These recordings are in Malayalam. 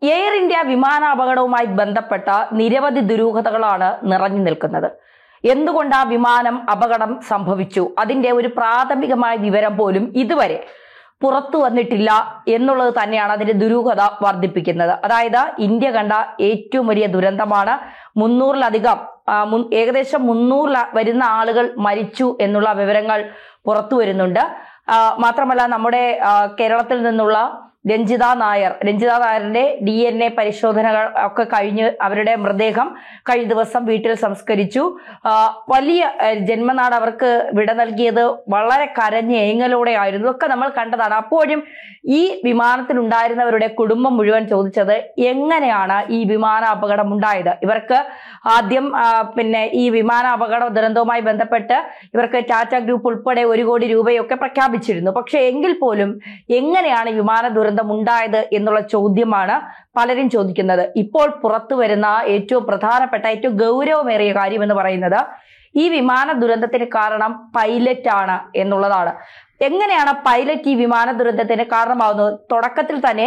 എയർ ഇന്ത്യ വിമാനാപകടവുമായി ബന്ധപ്പെട്ട നിരവധി ദുരൂഹതകളാണ് നിറഞ്ഞു നിൽക്കുന്നത്. എന്തുകൊണ്ട് ആ വിമാനം അപകടം സംഭവിച്ചു, അതിന്റെ ഒരു പ്രാഥമികമായ വിവരം പോലും ഇതുവരെ പുറത്തു വന്നിട്ടില്ല എന്നുള്ളത് തന്നെയാണ് അതിന്റെ ദുരൂഹത വർദ്ധിപ്പിക്കുന്നത്. അതായത് ഇന്ത്യ കണ്ട ഏറ്റവും വലിയ ദുരന്തമാണ്. 300-ലധികം ഏകദേശം 300 വരുന്ന ആളുകൾ മരിച്ചു എന്നുള്ള വിവരങ്ങൾ പുറത്തു വരുന്നുണ്ട്. മാത്രമല്ല നമ്മുടെ കേരളത്തിൽ നിന്നുള്ള രഞ്ജിത നായരുടെ DNA പരിശോധനകൾ ഒക്കെ കഴിഞ്ഞ് അവരുടെ മൃതദേഹം കഴിഞ്ഞ ദിവസം വീട്ടിൽ സംസ്കരിച്ചു. വലിയ ജന്മനാട് അവർക്ക് വിട നൽകിയത് വളരെ കരഞ്ഞ് ഏങ്ങലോടെ ആയിരുന്നു. ഇതൊക്കെ നമ്മൾ കണ്ടതാണ്. അപ്പോഴും ഈ വിമാനത്തിൽ ഉണ്ടായിരുന്നവരുടെ കുടുംബം മുഴുവൻ ചോദിച്ചത് എങ്ങനെയാണ് ഈ വിമാന അപകടം ഉണ്ടായത്. ഇവർക്ക് ആദ്യം ഈ വിമാന അപകട ദുരന്തവുമായി ബന്ധപ്പെട്ട് ഇവർക്ക് ടാറ്റ ഗ്രൂപ്പ് ഉൾപ്പെടെ 1 കോടി രൂപയൊക്കെ പ്രഖ്യാപിച്ചിരുന്നു. പക്ഷെ എങ്കിൽ പോലും എങ്ങനെയാണ് വിമാന ദുരന്തം ഉണ്ടായത് എന്നുള്ള ചോദ്യമാണ് പലരും ചോദിക്കുന്നത്. ഇപ്പോൾ പുറത്തു വരുന്ന ഏറ്റവും പ്രധാനപ്പെട്ട ഏറ്റവും ഗൗരവമേറിയ കാര്യം എന്ന് പറയുന്നത് ഈ വിമാന ദുരന്തത്തിന് കാരണം പൈലറ്റ് ആണ് എന്നുള്ളതാണ്. എങ്ങനെയാണ് പൈലറ്റ് ഈ വിമാന ദുരന്തത്തിന് കാരണമാവുന്നത്? തുടക്കത്തിൽ തന്നെ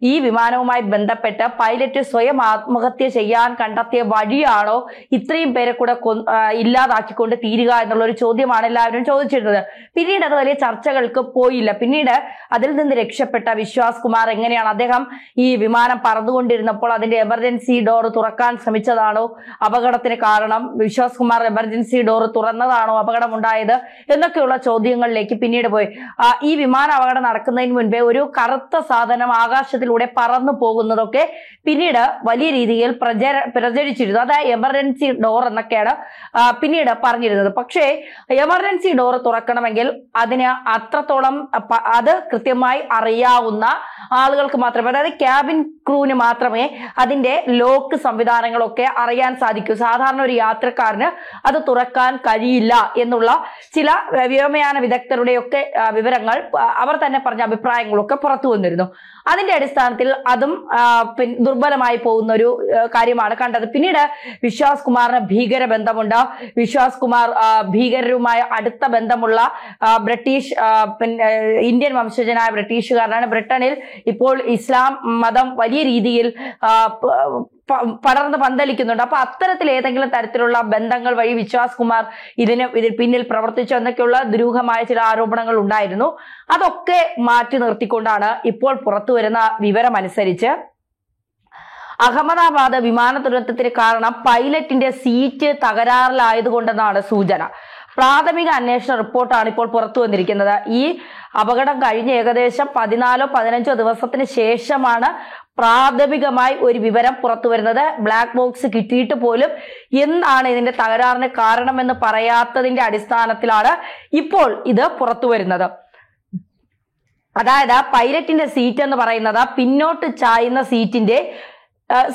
ഈ വിമാനവുമായി ബന്ധപ്പെട്ട് പൈലറ്റ് സ്വയം ആത്മഹത്യ ചെയ്യാൻ കണ്ടെത്തിയ വഴിയാണോ ഇത്രയും പേരെ കൂടെ ഇല്ലാതാക്കിക്കൊണ്ട് തീരുക എന്നുള്ള ഒരു ചോദ്യമാണ് എല്ലാവരും ചോദിച്ചിരുന്നത്. പിന്നീട് അത് വലിയ ചർച്ചകൾക്ക് പോയില്ല. പിന്നീട് അതിൽ നിന്ന് രക്ഷപ്പെട്ട വിശ്വാസ് കുമാർ എങ്ങനെയാണ് അദ്ദേഹം ഈ വിമാനം പറന്നുകൊണ്ടിരുന്നപ്പോൾ അതിന്റെ എമർജൻസി ഡോർ തുറക്കാൻ ശ്രമിച്ചതാണോ അപകടത്തിന് കാരണം? വിശ്വാസ് കുമാർ എമർജൻസി ഡോർ തുറന്നതാണോ അപകടം ഉണ്ടായത് എന്നൊക്കെയുള്ള ചോദ്യങ്ങളിലേക്ക് പിന്നീട് പോയി. ഈ വിമാന അപകടം നടക്കുന്നതിന് മുൻപേ ഒരു കറുത്ത സാധനം ആകാശത്തിലൂടെ പറന്നു പോകുന്നതൊക്കെ പിന്നീട് വലിയ രീതിയിൽ പ്രചരിച്ചിരുന്നു. അത് എമർജൻസി ഡോർ എന്നൊക്കെയാണ് പിന്നീട് പറഞ്ഞിരുന്നത്. പക്ഷേ എമർജൻസി ഡോർ തുറക്കണമെങ്കിൽ അതിന് അത്രത്തോളം അത് കൃത്യമായി അറിയാവുന്ന ആളുകൾക്ക് മാത്രമേ, അതായത് ക്യാബിൻ ക്രൂവിന് മാത്രമേ അതിന്റെ ലോക്ക് സംവിധാനങ്ങളൊക്കെ അറിയാൻ സാധിക്കൂ. സാധാരണ ഒരു യാത്രക്കാരന് അത് തുറക്കാൻ കഴിയില്ല എന്നുള്ള ചില വ്യോമയാന വിദഗ്ധരുടെയൊക്കെ വിവരങ്ങൾ, അവർ തന്നെ പറഞ്ഞ അഭിപ്രായങ്ങളൊക്കെ പുറത്തു വന്നിരുന്നു. അതിന്റെ അടിസ്ഥാനത്തിൽ അതും ദുർബലമായി പോകുന്ന ഒരു കാര്യമാണ് കണ്ടത്. പിന്നീട് വിശ്വാസ് കുമാറിന് ഭീകര ബന്ധമുണ്ട്. വിശ്വാസ് കുമാർ ഭീകരരുമായി അടുത്ത ബന്ധമുള്ള ബ്രിട്ടീഷ് ഇന്ത്യൻ വംശജനായ ബ്രിട്ടീഷുകാരനാണ്. ബ്രിട്ടനിൽ ഇപ്പോൾ ഇസ്ലാം മതം വലിയ രീതിയിൽ പടർന്ന് പന്തലിക്കുന്നുണ്ട്. അപ്പൊ അത്തരത്തിൽ ഏതെങ്കിലും തരത്തിലുള്ള ബന്ധങ്ങൾ വഴി വിശ്വാസ് കുമാർ ഇതിൽ പിന്നിൽ പ്രവർത്തിച്ചു എന്നൊക്കെയുള്ള ദുരൂഹമായ ചില ആരോപണങ്ങൾ ഉണ്ടായിരുന്നു. അതൊക്കെ മാറ്റി നിർത്തിക്കൊണ്ടാണ് ഇപ്പോൾ പുറത്തു വരുന്ന വിവരമനുസരിച്ച് അഹമ്മദാബാദ് വിമാന ദുരന്തത്തിന് കാരണം പൈലറ്റിന്റെ സീറ്റ് തകരാറിലായതുകൊണ്ടെന്നാണ് സൂചന. പ്രാഥമിക അന്വേഷണ റിപ്പോർട്ടാണ് ഇപ്പോൾ പുറത്തു വന്നിരിക്കുന്നത്. ഈ അപകടം കഴിഞ്ഞ് ഏകദേശം 14-15 ദിവസത്തിന് ശേഷമാണ് പ്രാഥമികമായി ഒരു വിവരം പുറത്തു വരുന്നത്. ബ്ലാക്ക് ബോക്സ് കിട്ടിയിട്ട് പോലും എന്താണ് ഇതിന്റെ തകരാറിന് കാരണമെന്ന് പറയാത്തതിന്റെ അടിസ്ഥാനത്തിലാണ് ഇപ്പോൾ ഇത് പുറത്തു വരുന്നത്. അതായത് പൈലറ്റിന്റെ സീറ്റ് എന്ന് പറയുന്നത് പിന്നോട്ട് ചായുന്ന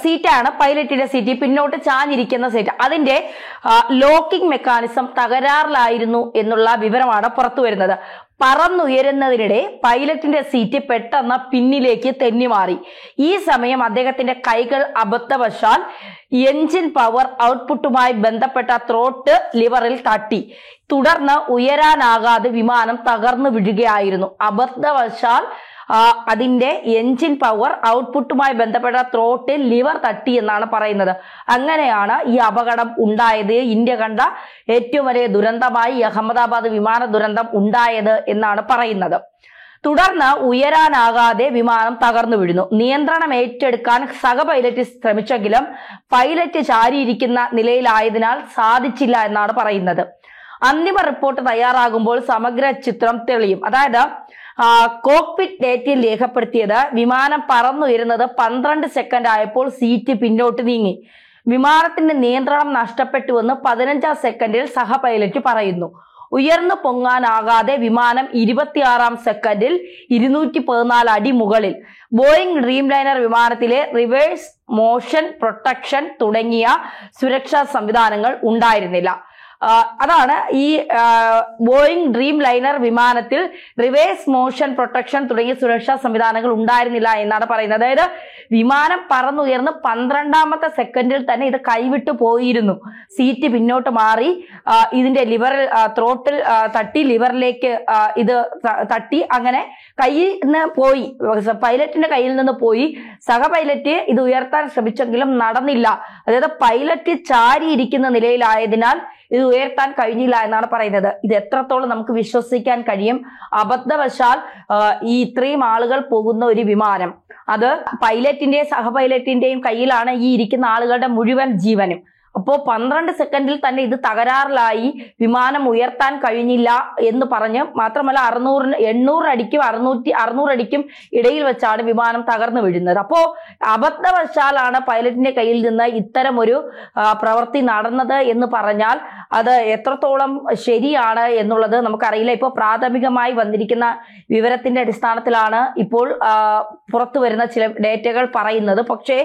സീറ്റാണ്. പൈലറ്റിന്റെ സീറ്റ് പിന്നോട്ട് ചാഞ്ഞിരിക്കുന്ന സീറ്റ്, അതിന്റെ ലോക്കിംഗ് മെക്കാനിസം തകരാറിലായിരുന്നു എന്നുള്ള വിവരമാണ് പുറത്തു വരുന്നത്. പറന്നുയരുന്നതിനിടെ പൈലറ്റിന്റെ സീറ്റ് പെട്ടെന്ന് പിന്നിലേക്ക് തെന്നിമാറി. ഈ സമയം അദ്ദേഹത്തിന്റെ കൈകൾ അബദ്ധവശാൽ എഞ്ചിൻ പവർ ഔട്ട്പുട്ടുമായി ബന്ധപ്പെട്ട ത്രോട്ട് ലിവറിൽ തട്ടി. തുടർന്ന് ഉയരാനാകാതെ വിമാനം തകർന്നു വീഴുകയായിരുന്നു. അബദ്ധവശാൽ അതിന്റെ എഞ്ചിൻ പവർ ഔട്ട്പുട്ടുമായി ബന്ധപ്പെട്ട ത്രോട്ടിൽ ലിവർ തട്ടി എന്നാണ് പറയുന്നത്. അങ്ങനെയാണ് ഈ അപകടം ഉണ്ടായത്. ഇന്ത്യ കണ്ട ഏറ്റവും വലിയ ദുരന്തമായി അഹമ്മദാബാദ് വിമാന ദുരന്തം ഉണ്ടായത് എന്നാണ് പറയുന്നത്. തുടർന്ന് ഉയരാനാകാതെ വിമാനം തകർന്നു വീഴുന്നു. നിയന്ത്രണം ഏറ്റെടുക്കാൻ സഹ പൈലറ്റ് ശ്രമിച്ചെങ്കിലും പൈലറ്റ് ചാരിയിരിക്കുന്ന നിലയിലായതിനാൽ സാധിച്ചില്ല എന്നാണ് പറയുന്നത്. അന്തിമ റിപ്പോർട്ട് തയ്യാറാകുമ്പോൾ സമഗ്ര ചിത്രം തെളിയും. അതായത് കോക്പിറ്റ് ഡേറ്റയിൽ രേഖപ്പെടുത്തിയത് വിമാനം പറന്നുയരുന്നത് 12 സെക്കൻഡ് ആയപ്പോൾ സീറ്റ് പിന്നോട്ട് നീങ്ങി. വിമാനത്തിന്റെ നിയന്ത്രണം നഷ്ടപ്പെട്ടുവെന്ന് 15 സെക്കൻഡിൽ സഹ പൈലറ്റ് പറയുന്നു. ഉയർന്നു പൊങ്ങാനാകാതെ വിമാനം 26 സെക്കൻഡിൽ 214 അടി മുകളിൽ. ബോയിങ് ഡ്രീംലൈനർ വിമാനത്തിലെ റിവേഴ്സ് മോഷൻ പ്രൊട്ടക്ഷൻ തുടങ്ങിയ സുരക്ഷാ സംവിധാനങ്ങൾ ഉണ്ടായിരുന്നില്ല. അതാണ് ഈ ബോയിങ് ഡ്രീം ലൈനർ വിമാനത്തിൽ റിവേഴ്സ് മോഷൻ പ്രൊട്ടക്ഷൻ തുടങ്ങിയ സുരക്ഷാ സംവിധാനങ്ങൾ ഉണ്ടായിരുന്നില്ല എന്നാണ് പറയുന്നത്. അതായത് വിമാനം പറന്നുയർന്ന് 12ാമത്തെ സെക്കൻഡിൽ തന്നെ ഇത് കൈവിട്ടു പോയിരുന്നു. സീറ്റ് പിന്നോട്ട് മാറി ഇതിന്റെ ലിവറിൽ ത്രോട്ടിൽ തട്ടി ലിവറിലേക്ക് ഇത് തട്ടി അങ്ങനെ കയ്യിൽ നിന്ന് പോയി, പൈലറ്റിന്റെ കയ്യിൽ നിന്ന് പോയി. സഹ പൈലറ്റ് ഇത് ഉയർത്താൻ ശ്രമിച്ചെങ്കിലും നടന്നില്ല. അതായത് പൈലറ്റ് ചാരിയിരിക്കുന്ന നിലയിലായതിനാൽ ഇത് ഉയർത്താൻ കഴിഞ്ഞില്ല എന്നാണ് പറയുന്നത്. ഇത് എത്രത്തോളം നമുക്ക് വിശ്വസിക്കാൻ കഴിയും? അബദ്ധവശാൽ ഈ ഇത്രയും ആളുകൾ പോകുന്ന ഒരു വിമാനം, അത് പൈലറ്റിന്റെയും സഹ പൈലറ്റിന്റെയും കയ്യിലാണ് ഈ ഇരിക്കുന്ന ആളുകളുടെ മുഴുവൻ ജീവനും. അപ്പോൾ 12 സെക്കൻഡിൽ തന്നെ ഇത് തകരാറിലായി, വിമാനം ഉയർത്താൻ കഴിഞ്ഞില്ല എന്ന് പറഞ്ഞ് മാത്രമല്ല 800 അടിക്കും 600 അടിക്കും ഇടയിൽ വെച്ചാണ് വിമാനം തകർന്നു വീഴുന്നത്. അപ്പോൾ അബദ്ധവശാലാണ് പൈലറ്റിന്റെ കയ്യിൽ നിന്ന് ഇത്തരം ഒരു പ്രവൃത്തി നടന്നത് എന്ന് പറഞ്ഞാൽ അത് എത്രത്തോളം ശരിയാണ് എന്നുള്ളത് നമുക്കറിയില്ല. ഇപ്പോൾ പ്രാഥമികമായി വന്നിരിക്കുന്ന വിവരത്തിന്റെ അടിസ്ഥാനത്തിലാണ് ഇപ്പോൾ പുറത്തു വരുന്ന ചില ഡേറ്റകൾ പറയുന്നത്. പക്ഷേ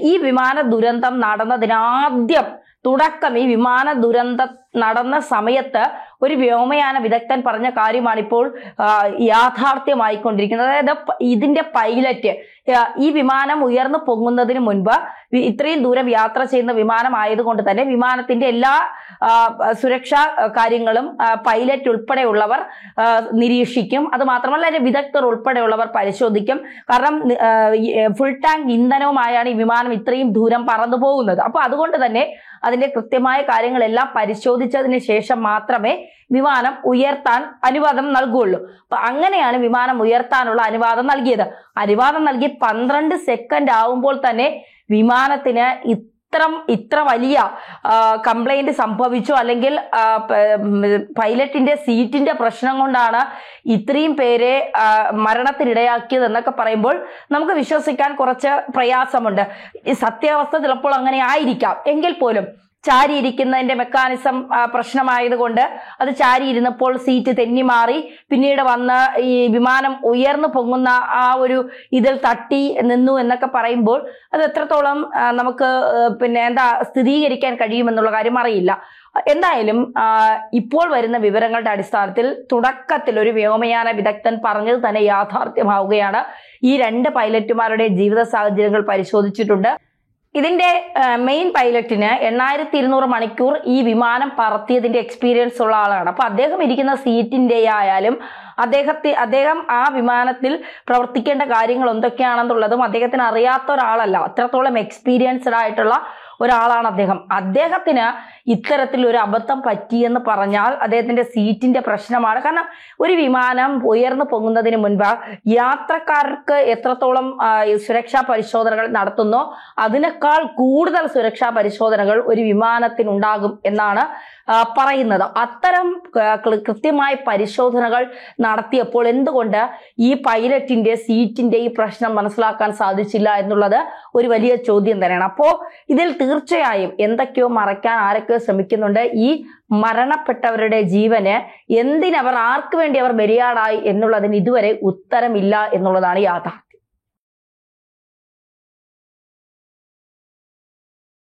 ഈ വിമാന ദുരന്തം നടന്നതിനാദ്യം തുടക്കം, ഈ വിമാന ദുരന്തം നടന്ന സമയത്ത് ഒരു വ്യോമയാന വിദഗ്ധൻ പറഞ്ഞ കാര്യമാണ് ഇപ്പോൾ യാഥാർത്ഥ്യമായിക്കൊണ്ടിരിക്കുന്നത്. അതായത് ഇതിന്റെ പൈലറ്റ് ഈ വിമാനം ഉയർന്നു പൊങ്ങുന്നതിന് മുൻപ് ഇത്രയും ദൂരം യാത്ര ചെയ്യുന്ന വിമാനം ആയതുകൊണ്ട് തന്നെ വിമാനത്തിന്റെ എല്ലാ സുരക്ഷാ കാര്യങ്ങളും പൈലറ്റ് ഉൾപ്പെടെയുള്ളവർ നിരീക്ഷിക്കും. അത് മാത്രമല്ല അതിന്റെ വിദഗ്ധർ ഉൾപ്പെടെയുള്ളവർ പരിശോധിക്കും. കാരണം ഫുൾ ടാങ്ക് ഇന്ധനവുമായാണ് ഈ വിമാനം ഇത്രയും ദൂരം പറന്നു പോകുന്നത്. അപ്പൊ അതുകൊണ്ട് തന്നെ അതിന്റെ കൃത്യമായ കാര്യങ്ങളെല്ലാം പരിശോധിച്ചതിന് ശേഷം മാത്രമേ വിമാനം ഉയർത്താൻ അനുവാദം നൽകുകയുള്ളൂ. അപ്പൊ അങ്ങനെയാണ് വിമാനം ഉയർത്താനുള്ള അനുവാദം നൽകിയത്. അനുവാദം നൽകി 12 സെക്കൻഡ് ആവുമ്പോൾ തന്നെ വിമാനത്തിന് ഇത്ര വലിയ കംപ്ലൈന്റ് സംഭവിച്ചു, അല്ലെങ്കിൽ പൈലറ്റിന്റെ സീറ്റിന്റെ പ്രശ്നം കൊണ്ടാണ് ഇത്രയും പേരെ മരണത്തിനിടയാക്കിയത് എന്നൊക്കെ പറയുമ്പോൾ നമുക്ക് വിശ്വസിക്കാൻ കുറച്ച് പ്രയാസമുണ്ട്. ഈ സത്യാവസ്ഥ ചിലപ്പോൾ അങ്ങനെ ആയിരിക്കാം. എങ്കിൽ പോലും ചാരിയിരിക്കുന്നതിന്റെ മെക്കാനിസം പ്രശ്നമായതുകൊണ്ട് അത് ചാരിയിരുന്നപ്പോൾ സീറ്റ് തെന്നി മാറി, പിന്നീട് വന്ന് ഈ വിമാനം ഉയർന്നു പൊങ്ങുന്ന ആ ഒരു ഇതിൽ തട്ടി നിന്നു എന്നൊക്കെ പറയുമ്പോൾ അത് എത്രത്തോളം നമുക്ക് സ്ഥിരീകരിക്കാൻ കഴിയുമെന്നുള്ള കാര്യം അറിയില്ല. എന്തായാലും ഇപ്പോൾ വരുന്ന വിവരങ്ങളുടെ അടിസ്ഥാനത്തിൽ തുടക്കത്തിൽ ഒരു വ്യോമയാന വിദഗ്ധൻ പറഞ്ഞത് തന്നെ യാഥാർത്ഥ്യമാവുകയാണ്. ഈ 2 പൈലറ്റുമാരുടെ ജീവിത സാഹചര്യങ്ങൾ പരിശോധിച്ചിട്ടുണ്ട്. ഇതിന്റെ മെയിൻ പൈലറ്റിന് 8200 മണിക്കൂർ ഈ വിമാനം പറത്തിയതിന്റെ എക്സ്പീരിയൻസ് ഉള്ള ആളാണ്. അപ്പൊ അദ്ദേഹം ഇരിക്കുന്ന സീറ്റിന്റെ ആയാലും അദ്ദേഹം ആ വിമാനത്തിൽ പ്രവർത്തിക്കേണ്ട കാര്യങ്ങൾ എന്തൊക്കെയാണെന്നുള്ളതും അദ്ദേഹത്തിന് അറിയാത്ത ഒരാളല്ല. അത്രത്തോളം എക്സ്പീരിയൻസ്ഡ് ആയിട്ടുള്ള ഒരാളാണ് അദ്ദേഹം. അദ്ദേഹത്തിന് ഇത്തരത്തിൽ ഒരു അബദ്ധം പറ്റിയെന്ന് പറഞ്ഞാൽ അദ്ദേഹത്തിന്റെ സീറ്റിന്റെ പ്രശ്നമാണ്. കാരണം ഒരു വിമാനം ഉയർന്നു പൊങ്ങുന്നതിന് മുൻപ് യാത്രക്കാർക്ക് എത്രത്തോളം സുരക്ഷാ പരിശോധനകൾ നടത്തുന്നോ അതിനേക്കാൾ കൂടുതൽ സുരക്ഷാ പരിശോധനകൾ ഒരു വിമാനത്തിനുണ്ടാകും എന്നാണ് പറയുന്നത്. അത്തരം കൃത്യമായ പരിശോധനകൾ നടത്തിയപ്പോൾ എന്തുകൊണ്ട് ഈ പൈലറ്റിന്റെ സീറ്റിന്റെ ഈ പ്രശ്നം മനസ്സിലാക്കാൻ സാധിച്ചില്ല എന്നുള്ളത് ഒരു വലിയ ചോദ്യം തന്നെയാണ്. അപ്പോ ഇതിൽ തീർച്ചയായും എന്തൊക്കെയോ മറയ്ക്കാൻ ആരൊക്കെയോ ശ്രമിക്കുന്നുണ്ട്. ഈ മരണപ്പെട്ടവരുടെ ജീവന് ആർക്ക് വേണ്ടി അവർ ബലിയാടായി എന്നുള്ളതിന് ഇതുവരെ ഉത്തരമില്ല എന്നുള്ളതാണ് യാഥാർത്ഥ്യം.